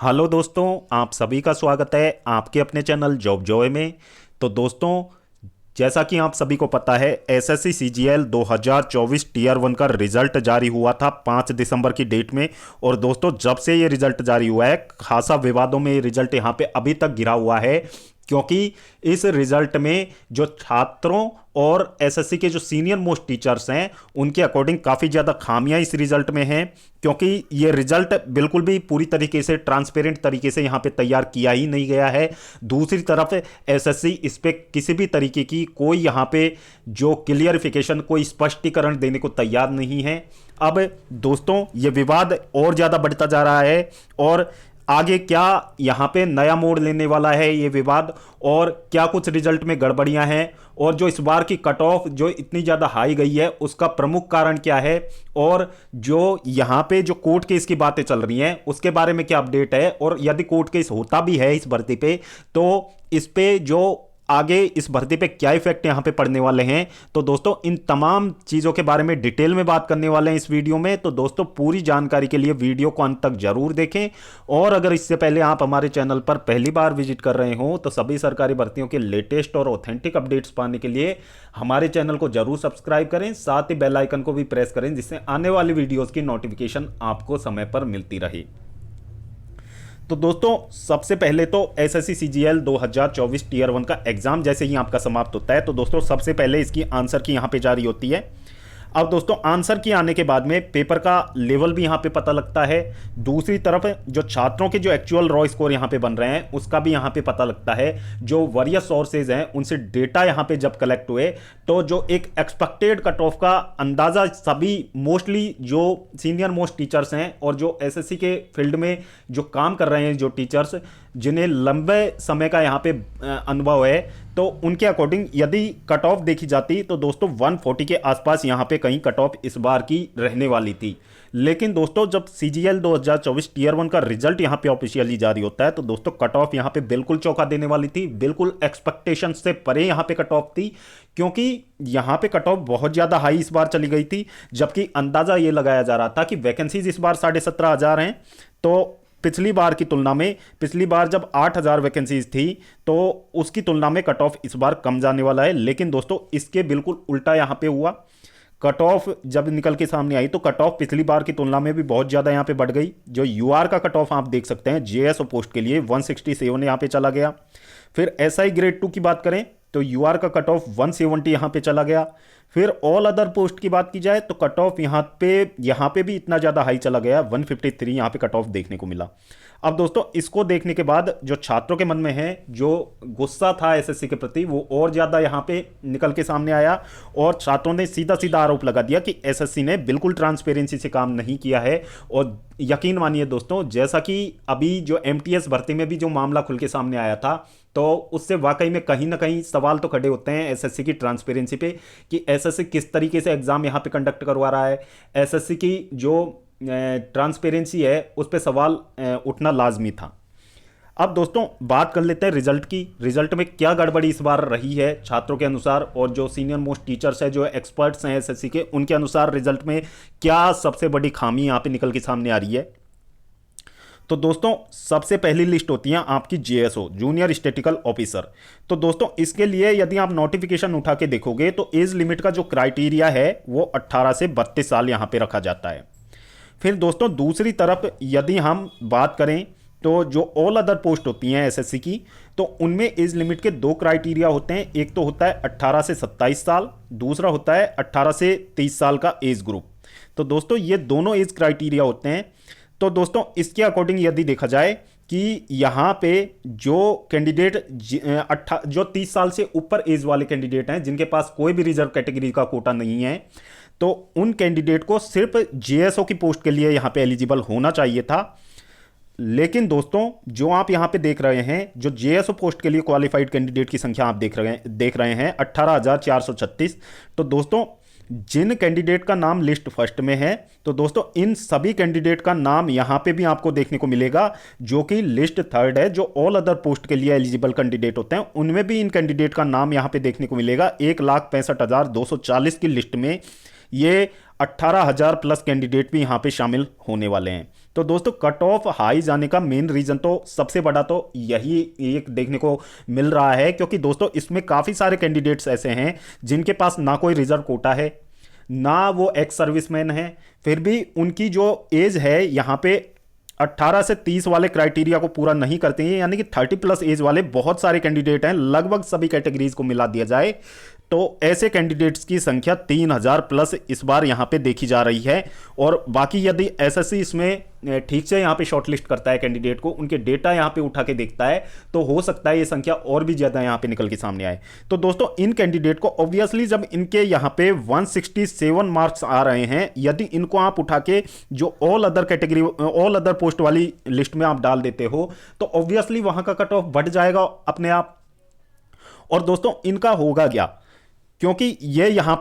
Hello दोस्तों, आप सभी का स्वागत है आपके अपने चैनल जॉब जॉय में। तो दोस्तों, जैसा कि आप सभी को पता है, एसएससी सीजीएल 2024 टीयर 1 का रिजल्ट जारी हुआ था 5 दिसंबर की डेट में। और दोस्तों, जब से ये रिजल्ट जारी हुआ है, खासा विवादों में ये रिजल्ट यहाँ पे अभी तक गिरा हुआ है, क्योंकि इस रिजल्ट में जो छात्रों और एसएससी के जो सीनियर मोस्ट टीचर्स हैं, उनके अकॉर्डिंग काफ़ी ज़्यादा खामियां इस रिजल्ट में हैं, क्योंकि ये रिजल्ट बिल्कुल भी पूरी तरीके से ट्रांसपेरेंट तरीके से यहाँ पे तैयार किया ही नहीं गया है। दूसरी तरफ एसएससी इस पे किसी भी तरीके की कोई यहाँ पे जो क्लियरिफिकेशन, कोई स्पष्टीकरण देने को तैयार नहीं है। अब दोस्तों, ये विवाद और ज़्यादा बढ़ता जा रहा है और आगे क्या यहाँ पे नया मोड़ लेने वाला है ये विवाद, और क्या कुछ रिजल्ट में गड़बड़ियां हैं, और जो इस बार की कट ऑफ जो इतनी ज़्यादा हाई गई है उसका प्रमुख कारण क्या है, और जो यहाँ पे जो कोर्ट केस की बातें चल रही हैं उसके बारे में क्या अपडेट है, और यदि कोर्ट केस होता भी है इस भर्ती पे तो इस पे जो आगे इस भर्ती पे क्या इफेक्ट यहां पे पड़ने वाले हैं। तो दोस्तों, इन तमाम चीज़ों के बारे में डिटेल में बात करने वाले हैं इस वीडियो में। तो दोस्तों, पूरी जानकारी के लिए वीडियो को अंत तक जरूर देखें। और अगर इससे पहले आप हमारे चैनल पर पहली बार विजिट कर रहे हो तो सभी सरकारी भर्तियों के लेटेस्ट और ऑथेंटिक अपडेट्स पाने के लिए हमारे चैनल को जरूर सब्सक्राइब करें, साथ ही बेल आइकन को भी प्रेस करें, जिससे आने वाली वीडियोज़ की नोटिफिकेशन आपको समय पर मिलती रहे। तो दोस्तों, सबसे पहले तो एसएससी सीजीएल 2024 टीयर 1 का एग्जाम जैसे ही आपका समाप्त होता है तो दोस्तों सबसे पहले इसकी आंसर की यहाँ पे जारी होती है। अब दोस्तों, आंसर की आने के बाद में पेपर का लेवल भी यहाँ पे पता लगता है। दूसरी तरफ जो छात्रों के जो एक्चुअल रॉ स्कोर यहाँ पे बन रहे हैं उसका भी यहाँ पे पता लगता है। जो वरियस सोर्सेज हैं उनसे डेटा यहाँ पे जब कलेक्ट हुए तो जो एक एक्सपेक्टेड कट ऑफ का अंदाजा सभी मोस्टली जो सीनियर मोस्ट टीचर्स हैं और जो एसएससी के फील्ड में जो काम कर रहे हैं, जो टीचर्स जिन्हें लंबे समय का यहाँ पे अनुभव है, तो उनके अकॉर्डिंग यदि कट ऑफ देखी जाती तो दोस्तों 140 के आसपास यहाँ पे कहीं कट ऑफ इस बार की रहने वाली थी। लेकिन दोस्तों, जब सीजीएल 2024 टीयर 1 का रिजल्ट यहाँ पे ऑफिशियली जारी होता है तो दोस्तों कट ऑफ यहाँ पे बिल्कुल चौंका देने वाली थी, बिल्कुल एक्सपेक्टेशन से परे यहाँ पे कट ऑफ थी, क्योंकि यहाँ पे कट ऑफ बहुत ज़्यादा हाई इस बार चली गई थी। जबकि अंदाज़ा ये लगाया जा रहा था कि वैकेंसीज इस बार 17,500 हैं, तो पिछली बार की तुलना में, पिछली बार जब 8,000 वैकेंसीज थी तो उसकी तुलना में कट ऑफ इस बार कम जाने वाला है। लेकिन दोस्तों, इसके बिल्कुल उल्टा यहाँ पे हुआ। कट ऑफ जब निकल के सामने आई तो कट ऑफ पिछली बार की तुलना में भी बहुत ज़्यादा यहाँ पे बढ़ गई। जो यूआर का कट ऑफ आप देख सकते हैं, जेएसओ पोस्ट के लिए 167 यहाँ पे चला गया। फिर एसआई ग्रेड 2 की बात करें तो यूआर का कट ऑफ 170 यहाँ पे चला गया। फिर ऑल अदर पोस्ट की बात की जाए तो कट ऑफ यहाँ पे भी इतना ज़्यादा हाई चला गया, 153 यहाँ पे कट ऑफ देखने को मिला। अब दोस्तों, इसको देखने के बाद जो छात्रों के मन में है, जो गुस्सा था एसएससी के प्रति, वो और ज़्यादा यहाँ पे निकल के सामने आया और छात्रों ने सीधा सीधा आरोप लगा दिया कि एसएससी ने बिल्कुल ट्रांसपेरेंसी से काम नहीं किया है। और यकीन मानिए दोस्तों, जैसा कि अभी जो एमटीएस भर्ती में भी जो मामला खुल के सामने आया था, तो उससे वाकई में कहीं ना कहीं सवाल तो खड़े होते हैं एसएससी की ट्रांसपेरेंसी पे कि एसएससी किस तरीके से एग्जाम यहाँ पे कंडक्ट करवा रहा है। एसएससी की जो ट्रांसपेरेंसी है उस पर सवाल उठना लाजमी था। अब दोस्तों, बात कर लेते हैं रिजल्ट की। रिजल्ट में क्या गड़बड़ी इस बार रही है छात्रों के अनुसार, और जो सीनियर मोस्ट टीचर्स हैं, जो एक्सपर्ट्स हैं एसएससी के, उनके अनुसार रिजल्ट में क्या सबसे बड़ी खामी यहाँ पे निकल के सामने आ रही है। तो दोस्तों, सबसे पहली लिस्ट होती है आपकी जेएसओ, जूनियर स्टैटिस्टिकल ऑफिसर। तो दोस्तों, इसके लिए यदि आप नोटिफिकेशन उठा के देखोगे तो एज लिमिट का जो क्राइटेरिया है वो 18 से 32 साल यहाँ पे रखा जाता है। फिर दोस्तों, दूसरी तरफ यदि हम बात करें तो जो ऑल अदर पोस्ट होती हैं एसएससी की, तो उनमें एज लिमिट के 2 क्राइटेरिया होते हैं। एक तो होता है 18 से 27 साल, दूसरा होता है 18 से 30 साल का एज ग्रुप। तो दोस्तों, ये दोनों एज क्राइटेरिया होते हैं। तो दोस्तों, इसके अकॉर्डिंग यदि देखा जाए कि यहाँ पे जो कैंडिडेट जो 30 साल से ऊपर एज वाले कैंडिडेट हैं, जिनके पास कोई भी रिजर्व कैटेगरी का कोटा नहीं है, तो उन कैंडिडेट को सिर्फ जेएसओ की पोस्ट के लिए यहाँ पे एलिजिबल होना चाहिए था। लेकिन दोस्तों, जो आप यहाँ पे देख रहे हैं, जो जेएसओ पोस्ट के लिए क्वालिफाइड कैंडिडेट की संख्या आप देख रहे हैं 18,436। तो दोस्तों, जिन कैंडिडेट का नाम लिस्ट फर्स्ट में है, तो दोस्तों इन सभी कैंडिडेट का नाम यहां पे भी आपको देखने को मिलेगा, जो कि लिस्ट थर्ड है। जो ऑल अदर पोस्ट के लिए एलिजिबल कैंडिडेट होते हैं उनमें भी इन कैंडिडेट का नाम यहां पे देखने को मिलेगा। 1,65,240 की लिस्ट में ये 18,000 प्लस कैंडिडेट भी यहाँ पे शामिल होने वाले हैं। तो दोस्तों कट ऑफ हाई जाने का मेन रीजन तो सबसे बड़ा तो यही एक देखने को मिल रहा है, क्योंकि दोस्तों इसमें काफ़ी सारे कैंडिडेट्स ऐसे हैं जिनके पास ना कोई रिजर्व कोटा है, ना वो एक्स सर्विसमैन है, फिर भी उनकी जो एज है यहाँ पे 18 से 30 वाले क्राइटेरिया को पूरा नहीं करते हैं, यानी कि 30 प्लस एज वाले बहुत सारे कैंडिडेट हैं। लगभग सभी कैटेगरीज को मिला दिया जाए तो ऐसे कैंडिडेट्स की संख्या 3,000 प्लस इस बार यहाँ पे देखी जा रही है। और बाकी यदि एसएससी इसमें ठीक से यहाँ पे शॉर्टलिस्ट करता है कैंडिडेट को, उनके डेटा यहाँ पे उठा के देखता है, तो हो सकता है ये संख्या और भी ज़्यादा यहाँ पे निकल के सामने आए। तो दोस्तों इन कैंडिडेट को ऑब्वियसली जब इनके यहाँ पे 167 मार्क्स आ रहे हैं, यदि इनको आप उठा के जो all other category all other post वाली लिस्ट में आप डाल देते हो तो ऑब्वियसली वहाँ का कट ऑफ बढ़ जाएगा अपने आप। और दोस्तों इनका होगा क्या, क्योंकि ये यहाँ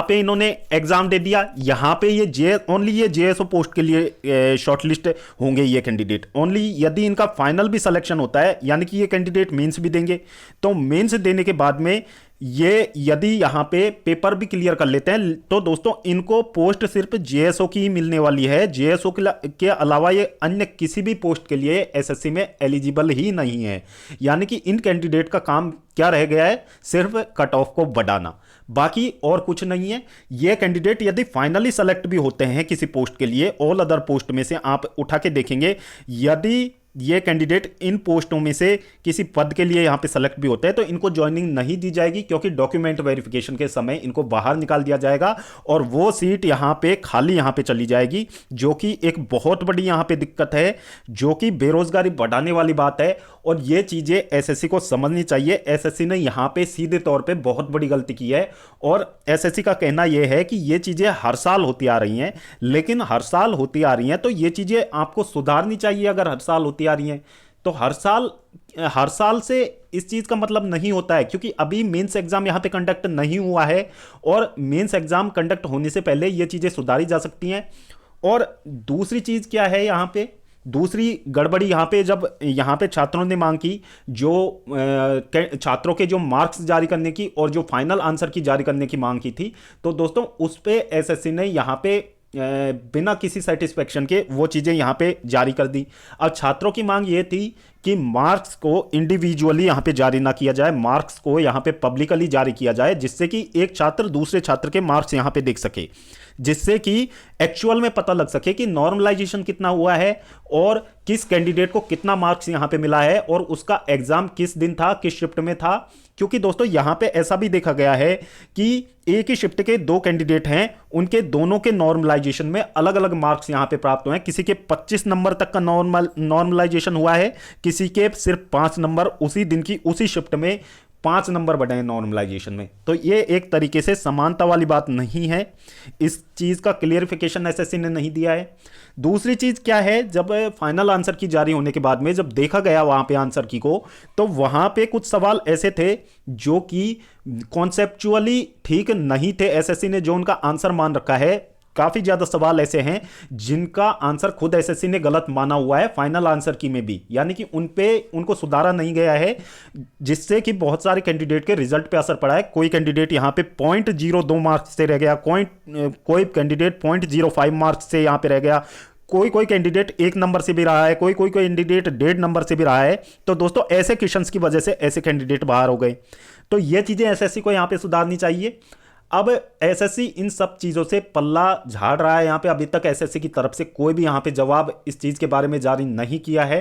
पे इन्होंने एग्जाम दे दिया, यहाँ पे ये ओनली ये जेएसओ पोस्ट के लिए शॉर्टलिस्ट होंगे ये कैंडिडेट ओनली। यदि इनका फाइनल भी सिलेक्शन होता है, यानी कि ये कैंडिडेट मेंस भी देंगे, तो मेंस देने के बाद में ये यदि यहाँ पे पेपर भी क्लियर कर लेते हैं तो दोस्तों इनको पोस्ट सिर्फ जेएसओ की ही मिलने वाली है। जेएसओ के अलावा ये अन्य किसी भी पोस्ट के लिए एसएससी में एलिजिबल ही नहीं है। यानी कि इन कैंडिडेट का काम क्या रह गया है, सिर्फ कट ऑफ को बढ़ाना, बाकी और कुछ नहीं है। ये कैंडिडेट यदि फाइनली सेलेक्ट भी होते हैं किसी पोस्ट के लिए, ऑल अदर पोस्ट में से आप उठा के देखेंगे, यदि ये कैंडिडेट इन पोस्टों में से किसी पद के लिए यहाँ पे सेलेक्ट भी होते हैं तो इनको ज्वाइनिंग नहीं दी जाएगी, क्योंकि डॉक्यूमेंट वेरिफिकेशन के समय इनको बाहर निकाल दिया जाएगा और वो सीट यहाँ पे खाली यहाँ पे चली जाएगी, जो कि एक बहुत बड़ी यहाँ पे दिक्कत है, जो कि बेरोजगारी बढ़ाने वाली बात है। और ये चीज़ें एसएससी को समझनी चाहिए। एसएससी ने यहाँ पे सीधे तौर पे बहुत बड़ी गलती की है और एसएससी का कहना यह है कि ये चीज़ें हर साल होती आ रही हैं, लेकिन हर साल होती आ रही हैं तो ये चीज़ें आपको सुधारनी चाहिए। अगर हर साल होती आ रही हैं तो हर साल से इस चीज़ का मतलब नहीं होता है, क्योंकि अभी मेंस एग्जाम यहाँ पे कंडक्ट नहीं हुआ है और मेंस एग्जाम कंडक्ट होने से पहले ये चीज़ें सुधारी जा सकती हैं। और दूसरी चीज़ क्या है, यहाँ पे दूसरी गड़बड़ी यहाँ पे जब यहाँ पे छात्रों ने मांग की, जो छात्रों के जो मार्क्स जारी करने की और जो फाइनल आंसर की जारी करने की मांग की थी, तो दोस्तों उस पे एसएससी ने यहाँ पे बिना किसी सेटिस्फेक्शन के वो चीज़ें यहाँ पे जारी कर दी। अब छात्रों की मांग ये थी कि मार्क्स को इंडिविजुअली यहाँ पे जारी ना किया जाए, मार्क्स को यहाँ पे पब्लिकली जारी किया जाए, जिससे कि एक छात्र दूसरे छात्र के मार्क्स यहाँ पे देख सके, जिससे कि एक्चुअल में पता लग सके कि नॉर्मलाइजेशन कितना हुआ है और किस कैंडिडेट को कितना मार्क्स यहाँ पे मिला है और उसका एग्जाम किस दिन था, किस शिफ्ट में था। क्योंकि दोस्तों यहाँ पे ऐसा भी देखा गया है कि एक ही शिफ्ट के दो कैंडिडेट हैं, उनके दोनों के नॉर्मलाइजेशन में अलग अलग मार्क्स यहाँ पे प्राप्त हुए हैं। किसी के 25 नंबर तक का नॉर्मलाइजेशन हुआ है, किसी के सिर्फ 5 नंबर, उसी दिन की उसी शिफ्ट में 5 नंबर बढ़े हैं नॉर्मलाइजेशन में। तो ये एक तरीके से समानता वाली बात नहीं है, इस चीज़ का क्लियरिफिकेशन एसएससी ने नहीं दिया है। दूसरी चीज़ क्या है, जब फाइनल आंसर की जारी होने के बाद में जब देखा गया वहाँ पे आंसर की को, तो वहाँ पे कुछ सवाल ऐसे थे जो कि कॉन्सेप्चुअली ठीक नहीं थे। एसएससी ने जो उनका आंसर मान रखा है, काफ़ी ज़्यादा सवाल ऐसे हैं जिनका आंसर खुद एसएससी ने गलत माना हुआ है फाइनल आंसर की में भी, यानी कि उनको सुधारा नहीं गया है, जिससे कि बहुत सारे कैंडिडेट के रिजल्ट पे असर पड़ा है। कोई कैंडिडेट यहाँ पे 0.02 मार्क्स से रह गया, कोई कैंडिडेट 0.05 मार्क्स से यहाँ पे रह गया, कोई कैंडिडेट 1 नंबर से भी रहा है, कोई कैंडिडेट 1.5 नंबर से भी रहा है। तो दोस्तों ऐसे क्वेश्चंस की वजह से ऐसे कैंडिडेट बाहर हो गए। तो ये चीज़ें एसएससी को यहाँ पे सुधारनी चाहिए। अब एसएससी इन सब चीज़ों से पल्ला झाड़ रहा है। यहाँ पे अभी तक एसएससी की तरफ से कोई भी यहाँ पे जवाब इस चीज़ के बारे में जारी नहीं किया है।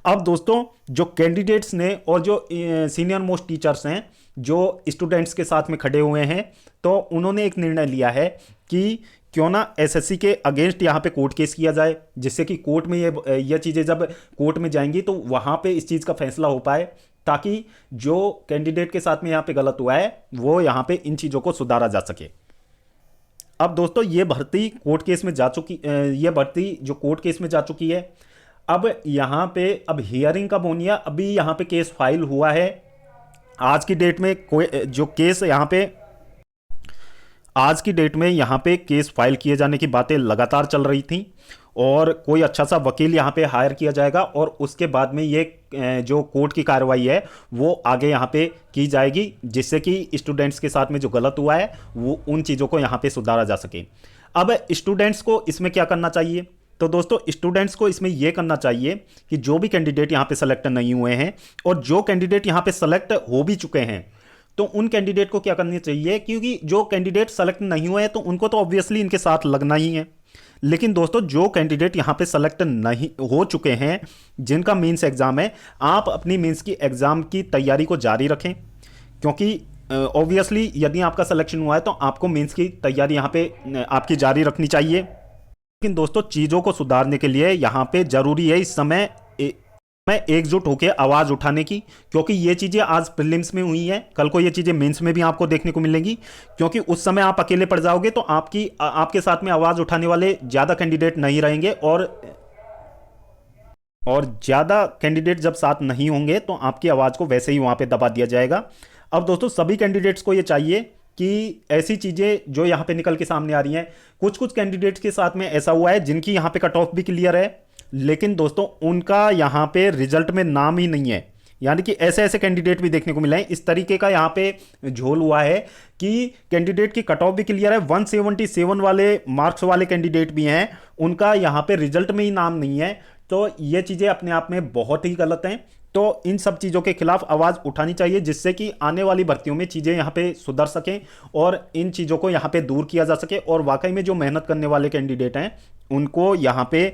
अब दोस्तों जो कैंडिडेट्स ने और जो सीनियर मोस्ट टीचर्स हैं जो स्टूडेंट्स के साथ में खड़े हुए हैं, तो उन्होंने एक निर्णय लिया है कि क्यों ना एसएससी के अगेंस्ट यहाँ पे कोर्ट केस किया जाए, जिससे कि कोर्ट में ये चीज़ें जब कोर्ट में जाएंगी तो वहाँ पे इस चीज़ का फैसला हो पाए, ताकि जो कैंडिडेट के साथ में यहाँ पे गलत हुआ है वो यहाँ पे इन चीज़ों को सुधारा जा सके। अब दोस्तों ये भर्ती कोर्ट केस में जा चुकी, ये भर्ती जो कोर्ट केस में जा चुकी है, अब यहाँ पे अब हियरिंग कब होनी है, अभी यहाँ पे केस फाइल हुआ है। आज की डेट में कोई जो केस यहाँ पे आज की डेट में यहाँ पे केस फाइल किए जाने की बातें लगातार चल रही थी और कोई अच्छा सा वकील यहाँ पे हायर किया जाएगा और उसके बाद में ये जो कोर्ट की कार्रवाई है वो आगे यहाँ पे की जाएगी, जिससे कि स्टूडेंट्स के साथ में जो गलत हुआ है वो उन चीज़ों को यहाँ पे सुधारा जा सके। अब स्टूडेंट्स को इसमें क्या करना चाहिए? तो दोस्तों स्टूडेंट्स को इसमें यह करना चाहिए कि जो भी कैंडिडेट यहाँ पे सेलेक्ट नहीं हुए हैं और जो कैंडिडेट यहाँ पे सेलेक्ट हो भी चुके हैं तो उन कैंडिडेट को क्या करनी चाहिए, क्योंकि जो कैंडिडेट सेलेक्ट नहीं हुए हैं तो उनको तो ऑब्वियसली इनके साथ लगना ही है। लेकिन दोस्तों जो कैंडिडेट यहाँ पे सेलेक्ट नहीं हो चुके हैं, जिनका मेंस एग्जाम है, आप अपनी मेंस की एग्जाम की तैयारी को जारी रखें, क्योंकि ऑब्वियसली यदि आपका सिलेक्शन हुआ है तो आपको मेंस की तैयारी यहाँ पे आपकी जारी रखनी चाहिए। लेकिन दोस्तों चीज़ों को सुधारने के लिए यहाँ पे ज़रूरी है इस समय में एकजुट होकर आवाज़ उठाने की, क्योंकि ये चीज़ें आज प्रीलिम्स में हुई हैं, कल को ये चीज़ें मेंस में भी आपको देखने को मिलेंगी। क्योंकि उस समय आप अकेले पड़ जाओगे तो आपके साथ में आवाज़ उठाने वाले ज़्यादा कैंडिडेट नहीं रहेंगे, और ज़्यादा कैंडिडेट जब साथ नहीं होंगे तो आपकी आवाज़ को वैसे ही वहाँ पे दबा दिया जाएगा। अब दोस्तों सभी कैंडिडेट्स को ये चाहिए कि ऐसी चीज़ें जो यहाँ पे निकल के सामने आ रही हैं, कुछ कुछ कैंडिडेट्स के साथ में ऐसा हुआ है जिनकी यहाँ पे कट ऑफ भी क्लियर है, लेकिन दोस्तों उनका यहाँ पे रिजल्ट में नाम ही नहीं है। यानी कि ऐसे ऐसे कैंडिडेट भी देखने को मिले हैं। इस तरीके का यहाँ पे झोल हुआ है कि कैंडिडेट की कट ऑफ भी क्लियर है, 177 वाले मार्क्स वाले कैंडिडेट भी हैं, उनका यहाँ पे रिजल्ट में ही नाम नहीं है। तो ये चीज़ें अपने आप में बहुत ही गलत हैं। तो इन सब चीज़ों के खिलाफ आवाज़ उठानी चाहिए, जिससे कि आने वाली भर्तियों में चीज़ें यहाँ पे सुधर सकें और इन चीज़ों को यहाँ पे दूर किया जा सके, और वाकई में जो मेहनत करने वाले कैंडिडेट हैं उनको यहाँ पे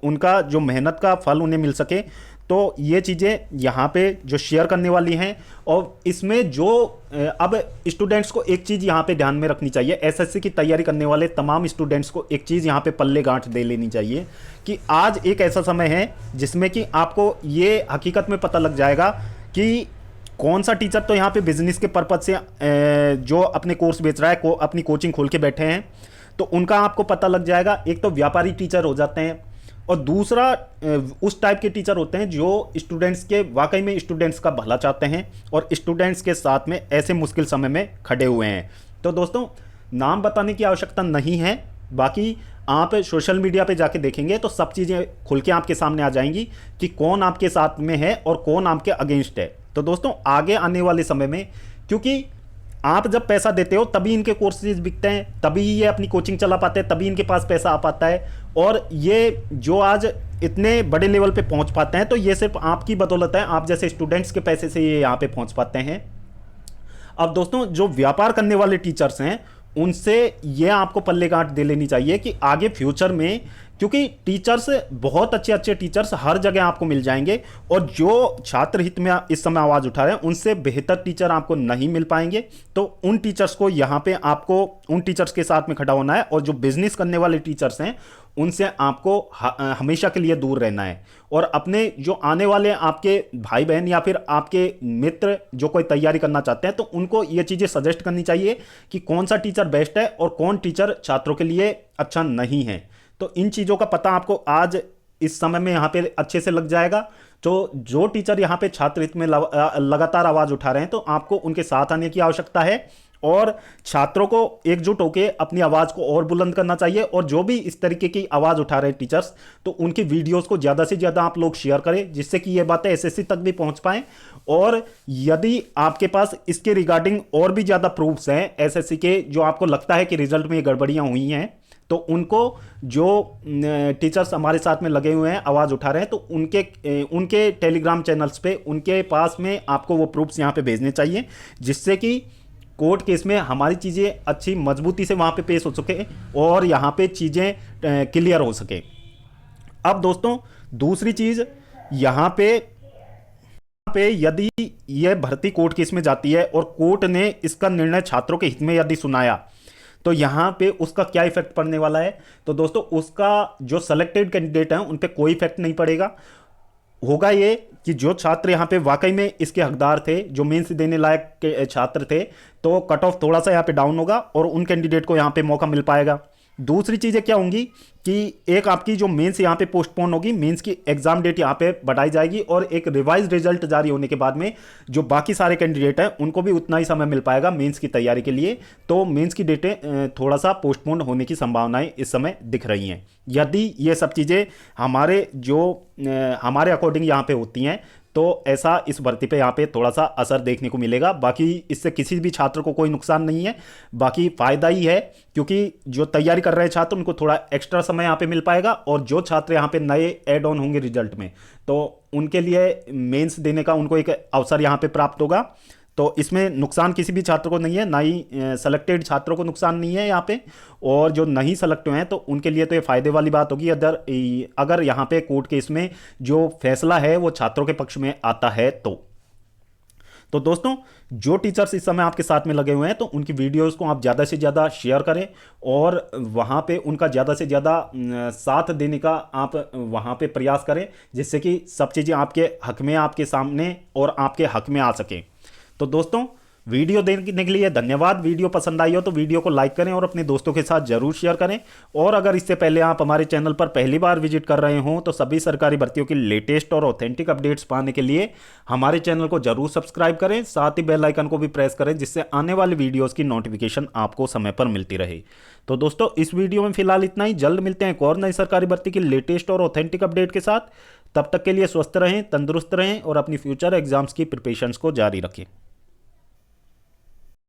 उनका जो मेहनत का फल उन्हें मिल सके। तो ये चीज़ें यहाँ पे जो शेयर करने वाली हैं, और इसमें जो अब स्टूडेंट्स को एक चीज़ यहाँ पे ध्यान में रखनी चाहिए, एसएससी की तैयारी करने वाले तमाम स्टूडेंट्स को एक चीज़ यहाँ पे पल्ले गांठ दे लेनी चाहिए कि आज एक ऐसा समय है जिसमें कि आपको ये हकीकत में पता लग जाएगा कि कौन सा टीचर तो यहाँ पे बिजनेस के पर्पज से जो अपने कोर्स बेच रहा है, अपनी कोचिंग खोल के बैठे हैं, तो उनका आपको पता लग जाएगा। एक तो व्यापारी टीचर हो जाते हैं, और दूसरा उस टाइप के टीचर होते हैं जो स्टूडेंट्स के वाकई में स्टूडेंट्स का भला चाहते हैं और स्टूडेंट्स के साथ में ऐसे मुश्किल समय में खड़े हुए हैं। तो दोस्तों नाम बताने की आवश्यकता नहीं है, बाकी आप सोशल मीडिया पे जाके देखेंगे तो सब चीज़ें खुल के आपके सामने आ जाएंगी कि कौन आपके साथ में है और कौन आपके अगेंस्ट है। तो दोस्तों आगे आने वाले समय में, क्योंकि आप जब पैसा देते हो तभी इनके कोर्सेज बिकते हैं, तभी ये अपनी कोचिंग चला पाते हैं, तभी इनके पास पैसा आ पाता है, और ये जो आज इतने बड़े लेवल पे पहुंच पाते हैं तो ये सिर्फ आपकी बदौलत है, आप जैसे स्टूडेंट्स के पैसे से ये यहाँ पे पहुंच पाते हैं। अब दोस्तों जो व्यापार करने वाले टीचर्स हैं उनसे ये आपको पल्ले गांठ दे लेनी चाहिए कि आगे फ्यूचर में, क्योंकि टीचर्स बहुत अच्छे अच्छे टीचर्स हर जगह आपको मिल जाएंगे, और जो छात्र हित में इस समय आवाज़ उठा रहे हैं उनसे बेहतर टीचर आपको नहीं मिल पाएंगे। तो उन टीचर्स को यहाँ पे आपको उन टीचर्स के साथ में खड़ा होना है, और जो बिजनेस करने वाले टीचर्स हैं उनसे आपको हमेशा के लिए दूर रहना है। और अपने जो आने वाले आपके भाई बहन या फिर आपके मित्र जो कोई तैयारी करना चाहते हैं तो उनको ये चीज़ें सजेस्ट करनी चाहिए कि कौन सा टीचर बेस्ट है और कौन टीचर छात्रों के लिए अच्छा नहीं है। तो इन चीज़ों का पता आपको आज इस समय में यहाँ पे अच्छे से लग जाएगा। तो जो टीचर यहाँ पे छात्र हित में लगातार आवाज़ उठा रहे हैं तो आपको उनके साथ आने की आवश्यकता है, और छात्रों को एकजुट होकर अपनी आवाज़ को और बुलंद करना चाहिए। और जो भी इस तरीके की आवाज़ उठा रहे हैं टीचर्स, तो उनकी वीडियोस को ज़्यादा से ज़्यादा आप लोग शेयर करें, जिससे कि ये बातें एसएससी तक भी पहुंच पाएं। और यदि आपके पास इसके रिगार्डिंग और भी ज़्यादा प्रूफ्स हैं एसएससी के, जो आपको लगता है कि रिजल्ट में गड़बड़ियाँ हुई हैं, तो उनको जो टीचर्स हमारे साथ में लगे हुए हैं आवाज़ उठा रहे हैं, तो उनके टेलीग्राम चैनल्स पे उनके पास में आपको वो प्रूफ्स यहाँ पे भेजने चाहिए, जिससे कि कोर्ट केस में हमारी चीज़ें अच्छी मजबूती से वहाँ पे पेश हो सके और यहाँ पे चीज़ें क्लियर हो सके। अब दोस्तों दूसरी चीज़ यहाँ पे यदि यह भर्ती कोर्ट केस में जाती है और कोर्ट ने इसका निर्णय छात्रों के हित में यदि सुनाया, तो यहाँ पे उसका क्या इफेक्ट पड़ने वाला है? तो दोस्तों उसका जो सेलेक्टेड कैंडिडेट हैं उन पे कोई इफेक्ट नहीं पड़ेगा। होगा ये कि जो छात्र यहाँ पे वाकई में इसके हकदार थे, जो मेंस देने लायक के छात्र थे, तो कट ऑफ थोड़ा सा यहाँ पे डाउन होगा और उन कैंडिडेट को यहाँ पे मौका मिल पाएगा। दूसरी चीज़ें क्या होंगी कि एक आपकी जो मेंस यहाँ पे पोस्टपोन होगी, मेंस की एग्जाम डेट यहाँ पे बढ़ाई जाएगी, और एक रिवाइज रिजल्ट जारी होने के बाद में जो बाकी सारे कैंडिडेट हैं उनको भी उतना ही समय मिल पाएगा मेंस की तैयारी के लिए। तो मेंस की डेटें थोड़ा सा पोस्टपोन होने की संभावनाएं इस समय दिख रही हैं। यदि ये सब चीज़ें हमारे अकॉर्डिंग यहाँ पे होती हैं तो ऐसा इस भर्ती पे यहाँ पे थोड़ा सा असर देखने को मिलेगा। बाकी इससे किसी भी छात्र को कोई नुकसान नहीं है, बाकी फायदा ही है, क्योंकि जो तैयारी कर रहे हैं छात्र उनको थोड़ा एक्स्ट्रा समय यहाँ पे मिल पाएगा, और जो छात्र यहाँ पे नए ऐड ऑन होंगे रिजल्ट में तो उनके लिए मेंस देने का उनको एक अवसर यहाँ पे प्राप्त होगा। तो इसमें नुकसान किसी भी छात्र को नहीं है, ना ही सेलेक्टेड छात्रों को नुकसान नहीं है यहाँ पे, और जो नहीं सेलेक्ट हुए हैं तो उनके लिए तो ये फायदे वाली बात होगी अगर यहाँ पे कोर्ट केस में जो फैसला है वो छात्रों के पक्ष में आता है तो दोस्तों जो टीचर्स इस समय आपके साथ में लगे हुए हैं तो उनकी वीडियोस को आप ज़्यादा से ज़्यादा शेयर करें, और वहाँ पे उनका ज़्यादा से ज़्यादा साथ देने का आप वहाँ पे प्रयास करें, जिससे कि सब चीज़ें आपके हक में, आपके सामने और आपके हक में आ सकें। तो दोस्तों वीडियो देखने के लिए धन्यवाद। वीडियो पसंद आई हो तो वीडियो को लाइक करें और अपने दोस्तों के साथ जरूर शेयर करें। और अगर इससे पहले आप हमारे चैनल पर पहली बार विजिट कर रहे हों तो सभी सरकारी भर्तियों की लेटेस्ट और ऑथेंटिक अपडेट्स पाने के लिए हमारे चैनल को जरूर सब्सक्राइब करें, साथ ही बेल आइकन को भी प्रेस करें, जिससे आने वाली वीडियोज़ की नोटिफिकेशन आपको समय पर मिलती रहे। तो दोस्तों इस वीडियो में फिलहाल इतना ही। जल्द मिलते हैं एक और नई सरकारी भर्ती की लेटेस्ट और ऑथेंटिक अपडेट के साथ। तब तक के लिए स्वस्थ रहें, तंदुरुस्त रहें और अपनी फ्यूचर एग्जाम्स की प्रिपरेशंस को जारी रखें।